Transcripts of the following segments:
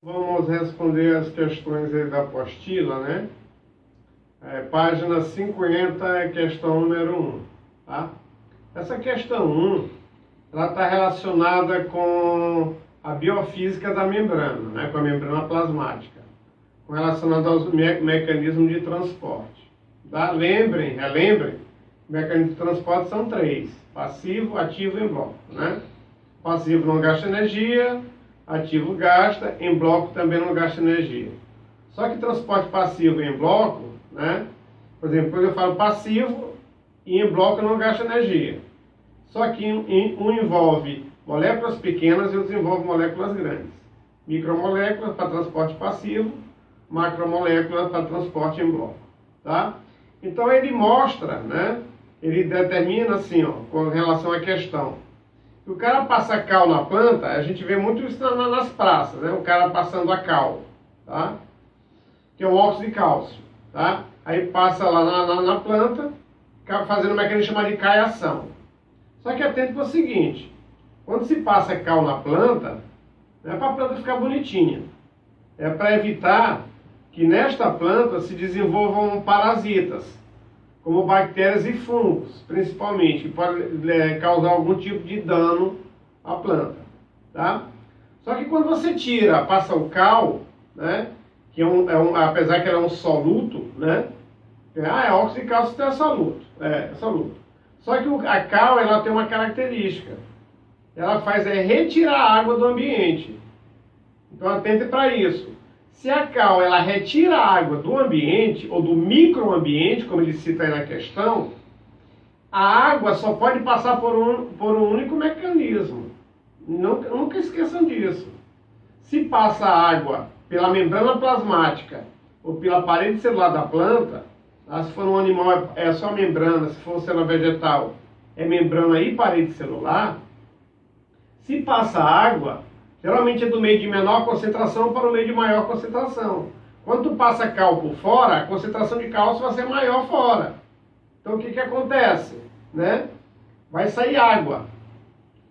Vamos responder as questões aí da apostila, né? Página 50 é questão número 1, tá? Essa questão 1, ela está relacionada com a biofísica da membrana, né? Com a membrana plasmática, relacionada aos mecanismos de transporte. Tá? Relembrem, mecanismos de transporte são 3, passivo, ativo e em bloco, né? Passivo não gasta energia, ativo gasta, em bloco também não gasta energia. Só que transporte passivo em bloco, né? Por exemplo, quando eu falo passivo, e em bloco não gasta energia. Só que um envolve moléculas pequenas e outro envolve moléculas grandes. Micromoléculas para transporte passivo, macromoléculas para transporte em bloco. Tá? Então ele mostra, né? Ele determina assim, ó, com relação à questão. O cara passa cal na planta, a gente vê muito isso nas praças, né? O cara passando a cal, tá? Que é o óxido de cálcio, tá? Aí passa lá na planta, fazendo uma mecanismo chamado de caiação. Só que atento para o seguinte, quando se passa cal na planta, não é para a planta ficar bonitinha, é para evitar que nesta planta se desenvolvam parasitas, como bactérias e fungos, principalmente, que podem causar algum tipo de dano à planta, tá? Só que quando você passa o cal, né, que apesar que ele é um soluto, né, é óxido de cálcio, então é soluto, é soluto. Só que a cal, ela tem uma característica, ela faz retirar a água do ambiente. Então atente para isso. Se a cal ela retira a água do ambiente, ou do microambiente, como ele cita aí na questão, a água só pode passar por um único mecanismo. Nunca esqueçam disso. Se passa a água pela membrana plasmática ou pela parede celular da planta, se for um animal é só membrana, se for célula vegetal é membrana e parede celular, se passa água, geralmente é do meio de menor concentração para o meio de maior concentração. Quando tu passa cal por fora, a concentração de cálcio vai ser maior fora. Então o que acontece? Né? Vai sair água.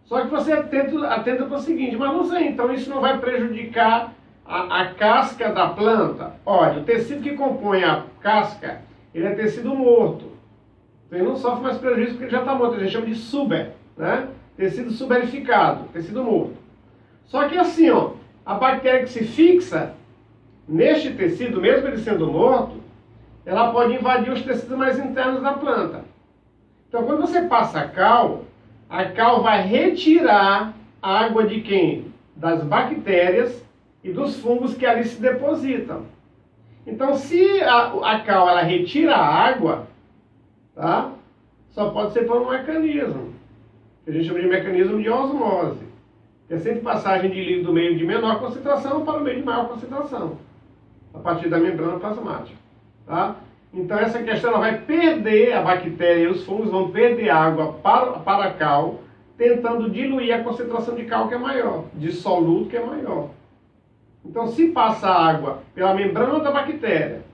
Só que você atenta para o seguinte, mas não sei, então isso não vai prejudicar a casca da planta? Olha, o tecido que compõe a casca, ele é tecido morto. Então ele não sofre mais prejuízo porque ele já está morto, a gente chama de suber, né? Tecido suberificado, tecido morto. Só que assim, ó, a bactéria que se fixa neste tecido, mesmo ele sendo morto, ela pode invadir os tecidos mais internos da planta. Então, quando você passa a cal vai retirar a água de quem? Das bactérias e dos fungos que ali se depositam. Então, se a cal ela retira a água, tá? Só pode ser por um mecanismo, que a gente chama de mecanismo de osmose. É sempre passagem de líquido do meio de menor concentração para o meio de maior concentração, a partir da membrana plasmática. Tá? Então essa questão ela vai perder, a bactéria e os fungos vão perder água para a cal, tentando diluir a concentração de cal que é maior, de soluto que é maior. Então se passa água pela membrana da bactéria,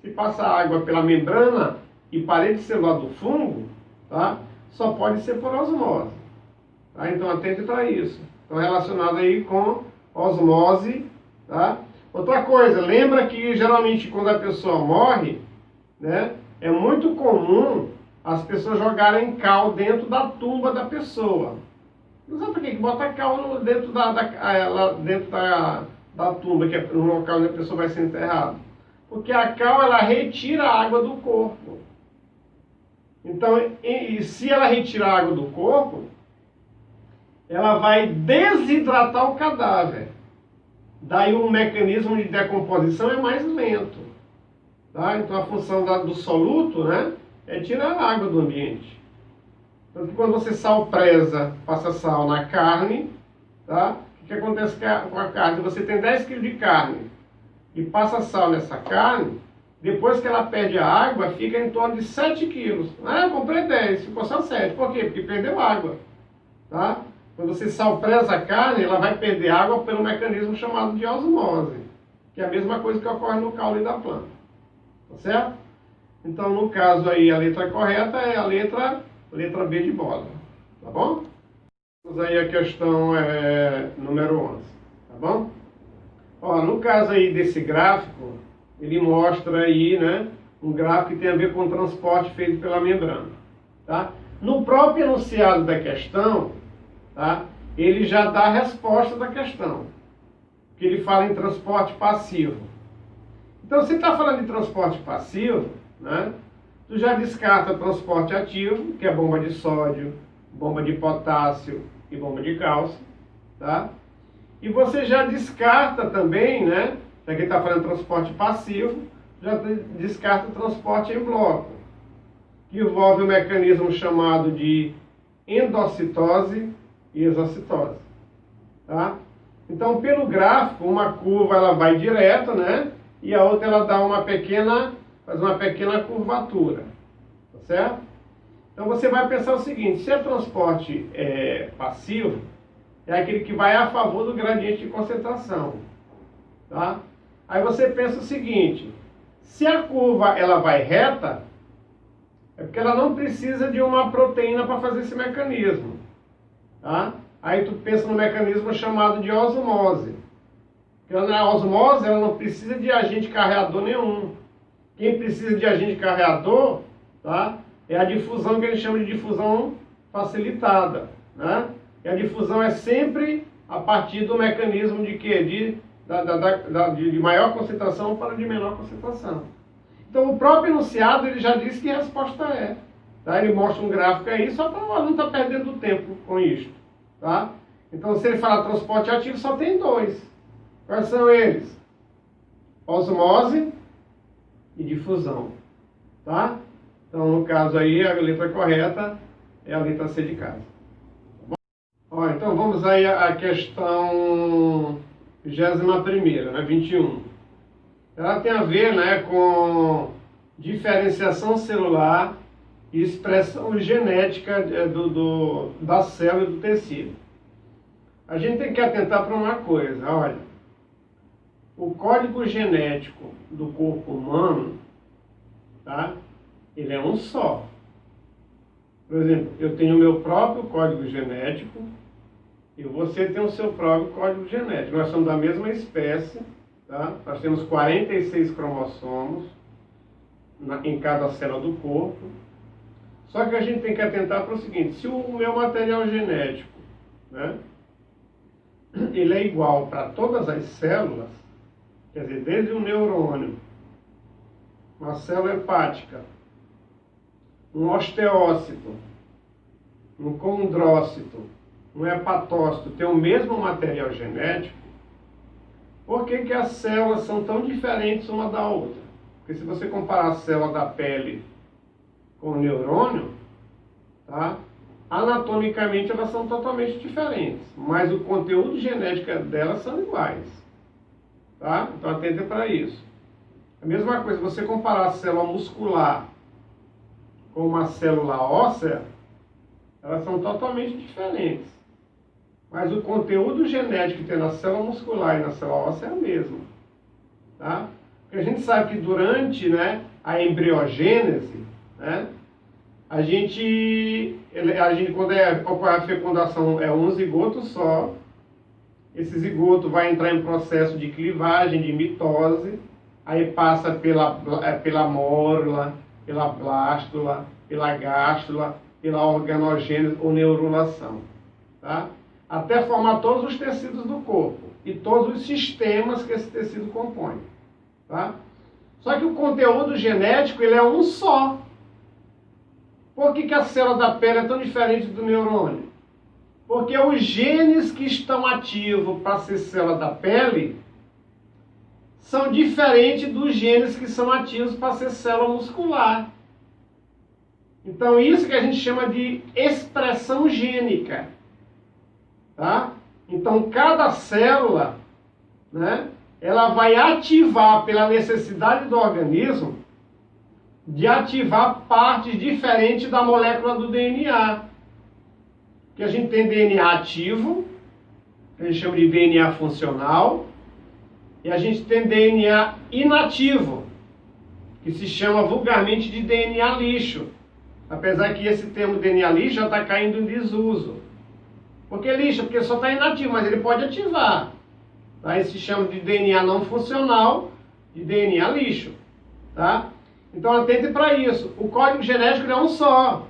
se passa água pela membrana e parede celular do fungo, tá? Só pode ser por osmose. Tá? Então atente para isso. Então, relacionado aí com osmose, tá? Outra coisa, lembra que geralmente quando a pessoa morre, né, é muito comum as pessoas jogarem cal dentro da tumba da pessoa. Não sabe por que bota cal dentro da tumba, que é no local onde a pessoa vai ser enterrada? Porque a cal, ela retira a água do corpo. Então, e se ela retira a água do corpo, ela vai desidratar o cadáver. Daí o mecanismo de decomposição é mais lento. Tá? Então a função do soluto, né, é tirar a água do ambiente. Tanto que quando você passa sal na carne, tá? O que acontece com a carne? Você tem 10 kg de carne e passa sal nessa carne, depois que ela perde a água, fica em torno de 7 kg. Ah, eu comprei 10, ficou só 7. Por quê? Porque perdeu água. Tá? Quando você salpresa a carne, ela vai perder água pelo mecanismo chamado de osmose, que é a mesma coisa que ocorre no caule da planta. Tá certo? Então, no caso aí, a letra correta é a letra B de bola. Tá bom? Vamos aí a questão número 11. Tá bom? Ó, no caso aí desse gráfico, ele mostra aí, né, um gráfico que tem a ver com o transporte feito pela membrana, tá? No próprio enunciado da questão, tá, ele já dá a resposta da questão, que ele fala em transporte passivo. Então, se está falando de transporte passivo, né, tu já descarta transporte ativo, que é bomba de sódio, bomba de potássio e bomba de cálcio, tá? E você já descarta também, né, já que está falando de transporte passivo, já descarta o transporte em bloco, que envolve um mecanismo chamado de endocitose e exocitose, tá? Então, pelo gráfico, uma curva ela vai direto, né? E a outra ela dá faz uma pequena curvatura, tá certo? Então você vai pensar o seguinte: se é transporte passivo, é aquele que vai a favor do gradiente de concentração, tá? Aí você pensa o seguinte: se a curva ela vai reta, é porque ela não precisa de uma proteína para fazer esse mecanismo, tá? Aí tu pensa no mecanismo chamado de osmose. Porque a osmose ela não precisa de agente carreador nenhum. Quem precisa de agente carreador, tá, é a difusão, que a gente chama de difusão facilitada, né? E a difusão é sempre a partir do mecanismo de quê? De maior concentração para de menor concentração. Então o próprio enunciado ele já diz que a resposta é. Tá? Ele mostra um gráfico aí, só para o aluno estar perdendo tempo com isto. Tá? Então se ele falar transporte ativo, só tem dois. Quais são eles? Osmose e difusão. Tá? Então no caso aí a letra correta é a letra C de casa. Ó, então vamos aí à questão 21ª, né, 21. Ela tem a ver, né, com diferenciação celular e expressão genética da célula e do tecido. A gente tem que atentar para uma coisa, olha. O código genético do corpo humano, tá, ele é um só. Por exemplo, eu tenho o meu próprio código genético e você tem o seu próprio código genético. Nós somos da mesma espécie, tá? Nós temos 46 cromossomos em cada célula do corpo. Só que a gente tem que atentar para o seguinte: se o meu material genético, né, ele é igual para todas as células, quer dizer, desde um neurônio, uma célula hepática, um osteócito, um condrócito, um hepatócito tem o mesmo material genético, por que as células são tão diferentes uma da outra? Porque se você comparar a célula da pele com o neurônio, tá, anatomicamente elas são totalmente diferentes, mas o conteúdo genético delas são iguais. Tá? Então atente para isso. A mesma coisa, você comparar a célula muscular com uma célula óssea, elas são totalmente diferentes. Mas o conteúdo genético que tem na célula muscular e na célula óssea é o mesmo. Tá? Porque a gente sabe que durante, né, a embriogênese, né, a gente quando ocorre a fecundação é um zigoto só. Esse zigoto vai entrar em processo de clivagem, de mitose, aí passa pela mórula, pela blástula, pela gástula, pela organogênese ou neurulação, tá? Até formar todos os tecidos do corpo e todos os sistemas que esse tecido compõe, tá? Só que o conteúdo genético ele é um só. Por que a célula da pele é tão diferente do neurônio? Porque os genes que estão ativos para ser célula da pele são diferentes dos genes que são ativos para ser célula muscular. Então isso que a gente chama de expressão gênica. Tá? Então cada célula, né, ela vai ativar pela necessidade do organismo de ativar partes diferentes da molécula do DNA. Que a gente tem DNA ativo, que a gente chama de DNA funcional, e a gente tem DNA inativo, que se chama vulgarmente de DNA lixo. Apesar que esse termo DNA lixo já está caindo em desuso. Por que lixo? Porque só está inativo, mas ele pode ativar. Tá? Isso se chama de DNA não funcional, de DNA lixo. Tá? Então atente para isso. O código genético é um só.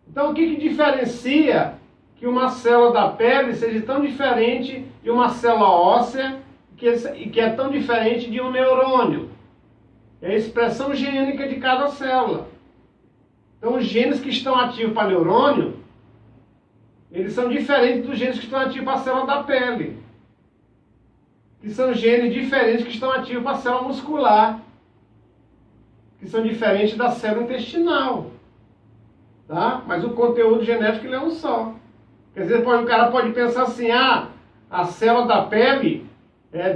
Então o que diferencia que uma célula da pele seja tão diferente de uma célula óssea que é tão diferente de um neurônio? É a expressão gênica de cada célula. Então os genes que estão ativos para neurônio, eles são diferentes dos genes que estão ativos para a célula da pele. Que são genes diferentes que estão ativos para a célula muscular. Que são diferentes da célula intestinal. Tá? Mas o conteúdo genético ele é um só. Quer dizer, o cara pode pensar assim, a célula da pele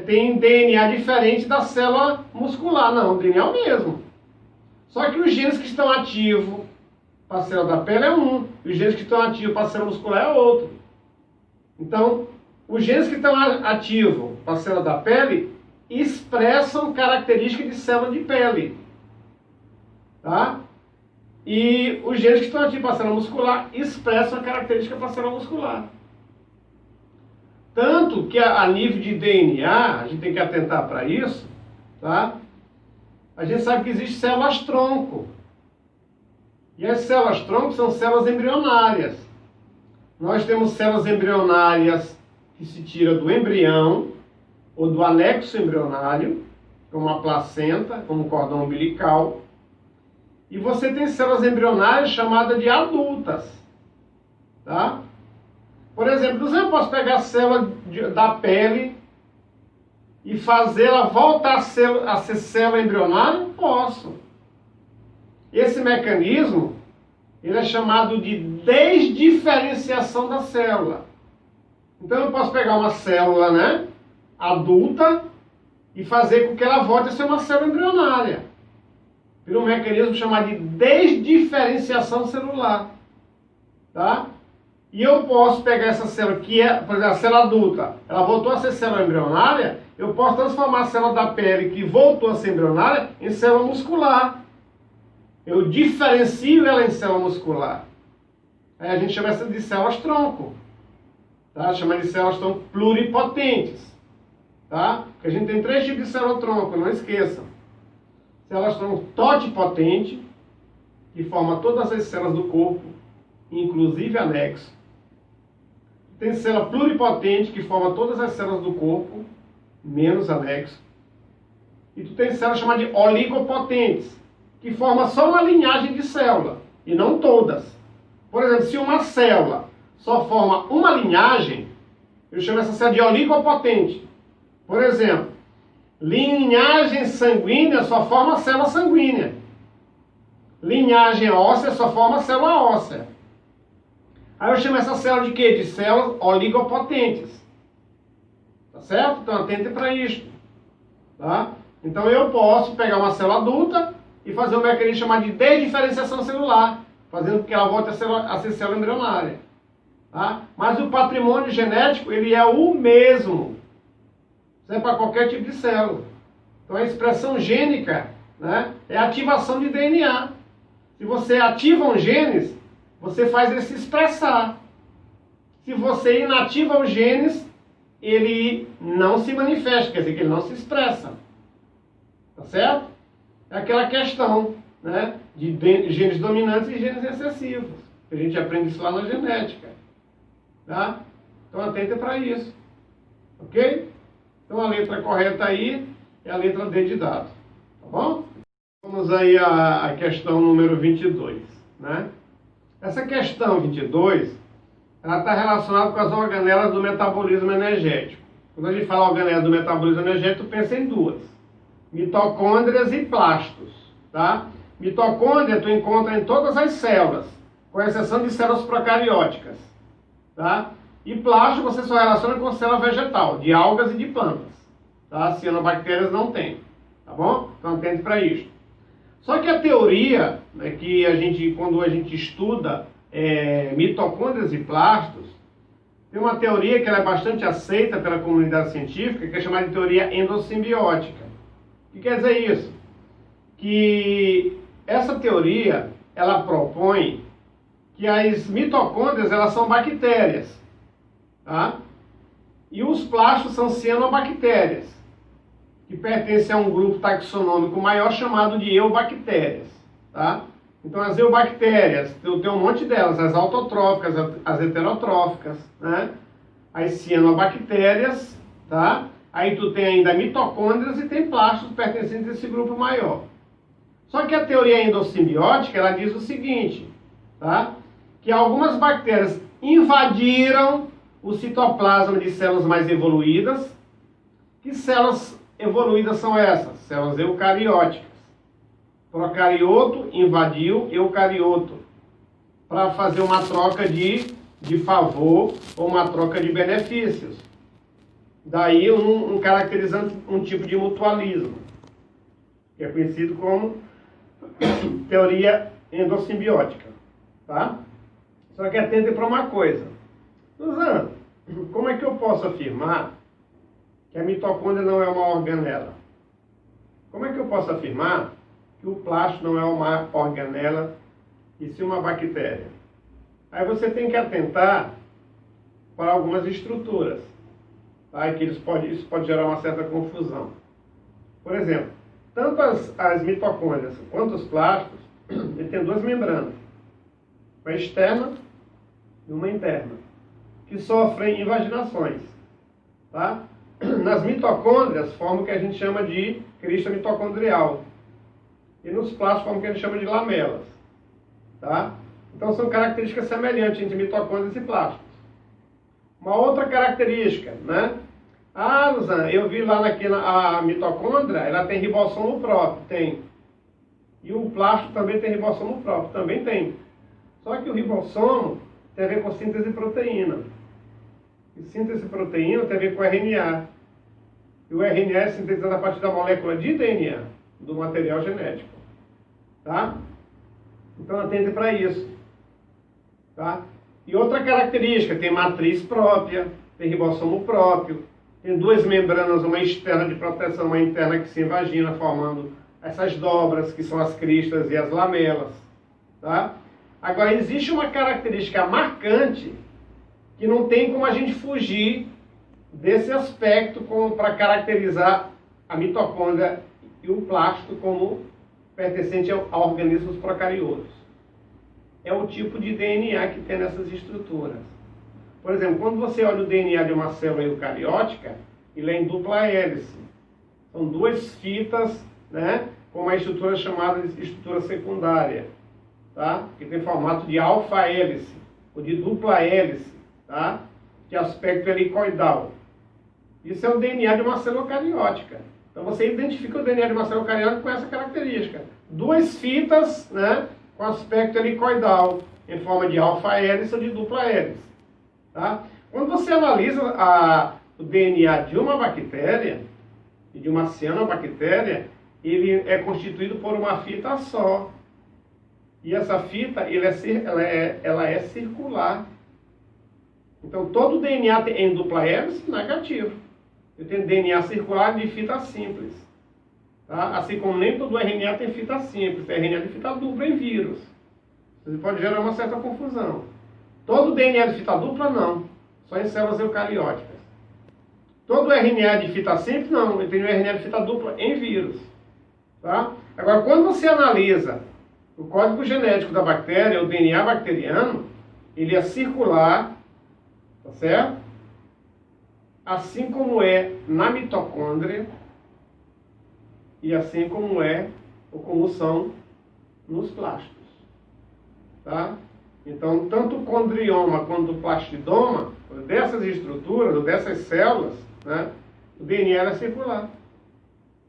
tem DNA diferente da célula muscular. Não, o DNA é o mesmo. Só que os genes que estão ativos para a célula da pele é um, e os genes que estão ativos para a célula muscular é outro. Então, os genes que estão ativos para a célula da pele expressam características de célula de pele. Tá? E os genes que estão ativos para a célula muscular expressam a característica para a célula muscular. Tanto que a nível de DNA, a gente tem que atentar para isso, tá? A gente sabe que existem células-tronco. E as células-tronco são células embrionárias. Nós temos células embrionárias que se tiram do embrião ou do anexo embrionário, como a placenta, como o cordão umbilical. E você tem células embrionárias chamadas de adultas. Tá? Por exemplo, eu posso pegar a célula da pele e fazê-la voltar a ser célula embrionária? Posso. Esse mecanismo ele é chamado de desdiferenciação da célula. Então eu posso pegar uma célula, né, adulta e fazer com que ela volte a ser uma célula embrionária. Por um mecanismo chamado de desdiferenciação celular. Tá? E eu posso pegar essa célula, que é, por exemplo, a célula adulta, ela voltou a ser célula embrionária, eu posso transformar a célula da pele, que voltou a ser embrionária, em célula muscular. Eu diferencio ela em célula muscular. Aí a gente chama essa de células-tronco. Tá? Chama de células-tronco pluripotentes. Tá? Porque a gente tem 3 tipos de célula-tronco, não esqueçam. Células-tronco totipotente, que forma todas as células do corpo, inclusive anexo. Tem célula pluripotente, que forma todas as células do corpo, menos anexo. E tu tem células chamadas de oligopotentes, que forma só uma linhagem de célula, e não todas. Por exemplo, se uma célula só forma uma linhagem, eu chamo essa célula de oligopotente. Por exemplo, linhagem sanguínea só forma célula sanguínea. Linhagem óssea só forma célula óssea. Aí eu chamo essa célula de quê? De células oligopotentes. Tá certo? Então atente para isso. Tá? Então eu posso pegar uma célula adulta e fazer um mecanismo chamado de desdiferenciação celular, fazendo com que ela volte a ser célula embrionária. Tá? Mas o patrimônio genético ele é o mesmo. Isso é para qualquer tipo de célula. Então a expressão gênica, né, é a ativação de DNA. Se você ativa um genes, você faz ele se expressar. Se você inativa os genes, ele não se manifesta, quer dizer que ele não se expressa. Tá certo? É aquela questão, né, de genes dominantes e genes recessivos. A gente aprende isso lá na genética. Tá? Então atenta para isso. Ok? Então a letra correta aí é a letra D de dado. Tá bom? Vamos aí à questão número 22. Né? Essa questão 22, ela está relacionada com as organelas do metabolismo energético. Quando a gente fala organela do metabolismo energético, pensa em duas. Mitocôndrias e plastos. Tá? Mitocôndria tu encontra em todas as células, com exceção de células procarióticas. Tá? E plasto você só relaciona com célula vegetal, de algas e de plantas. Tá? Cianobactérias não tem. Tá bom? Então atente para isso. Só que a teoria, né, que quando a gente estuda mitocôndrias e plastos, tem uma teoria que ela é bastante aceita pela comunidade científica, que é chamada de teoria endossimbiótica. O que quer dizer isso? Que essa teoria, ela propõe que as mitocôndrias, elas são bactérias. Tá? E os plásticos são cianobactérias, que pertencem a um grupo taxonômico maior chamado de eubactérias, tá? Então as eubactérias, tem um monte delas, as autotróficas, as heterotróficas, né? As cianobactérias, tá? Aí tu tem ainda mitocôndrias e tem plásticos pertencentes a esse grupo maior. Só que a teoria endossimbiótica, ela diz o seguinte, tá? Que algumas bactérias invadiram o citoplasma de células mais evoluídas. Que células evoluídas são essas? Células eucarióticas. Procarioto invadiu eucarioto para fazer uma troca de favor ou uma troca de benefícios. Daí caracterizando um tipo de mutualismo, que é conhecido como teoria endossimbiótica, tá? Só que atente para uma coisa. Suzana, como é que eu posso afirmar que a mitocôndria não é uma organela? Como é que eu posso afirmar que o plástico não é uma organela e sim uma bactéria? Aí você tem que atentar para algumas estruturas, tá? E que isso pode gerar uma certa confusão. Por exemplo, tanto as mitocôndrias quanto os plásticos, ele tem duas membranas, uma externa e uma interna, que sofrem invaginações, tá? Nas mitocôndrias formam o que a gente chama de crista mitocondrial, e nos plásticos formam o que a gente chama de lamelas, tá? Então são características semelhantes entre mitocôndrias e plásticos. Uma outra característica, né? Ah, Luzana, eu vi lá a mitocôndria, ela tem ribossomo próprio, tem. E o plástico também tem ribossomo próprio, também tem. Só que o ribossomo tem a ver com síntese de proteína. E síntese de proteína tem a ver com RNA. E o RNA é sintetizado a partir da molécula de DNA, do material genético. Tá? Então atente para isso. Tá? E outra característica, tem matriz própria, tem ribossomo próprio, tem duas membranas, uma externa de proteção, uma interna que se invagina, formando essas dobras, que são as cristas e as lamelas. Tá? Agora, existe uma característica marcante que não tem como a gente fugir desse aspecto para caracterizar a mitocôndria e o plástico como pertencente a organismos procariotos. É o tipo de DNA que tem nessas estruturas. Por exemplo, quando você olha o DNA de uma célula eucariótica, ele é em dupla hélice. São duas fitas, né, com uma estrutura chamada de estrutura secundária, tá? Que tem formato de alfa-hélice ou de dupla hélice, tá? Que é aspecto helicoidal. Isso é o DNA de uma célula eucariótica. Então você identifica o DNA de uma célula eucariótica com essa característica. Duas fitas, né, com aspecto helicoidal, em forma de alfa-hélice ou de dupla hélice. Tá? Quando você analisa o DNA de uma bactéria, e de uma cianobactéria, ele é constituído por uma fita só. E essa fita ela é circular. Então todo DNA em dupla hélice negativo. Eu tenho DNA circular de fita simples. Tá? Assim como nem todo RNA tem fita simples, tem RNA de fita dupla em vírus. Isso pode gerar uma certa confusão. Todo DNA de fita dupla não, só em células eucarióticas. Todo RNA de fita simples não, eu tenho RNA de fita dupla em vírus. Tá? Agora, quando você analisa o código genético da bactéria, o DNA bacteriano, ele é circular, tá certo? Assim como é na mitocôndria e assim como é ou como são nos plásticos. Tá? Então, tanto o condrioma quanto o plastidoma, dessas estruturas, ou dessas células, né, o DNA é circular.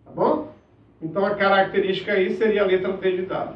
Tá bom? Então, a característica aí seria a letra D de dado.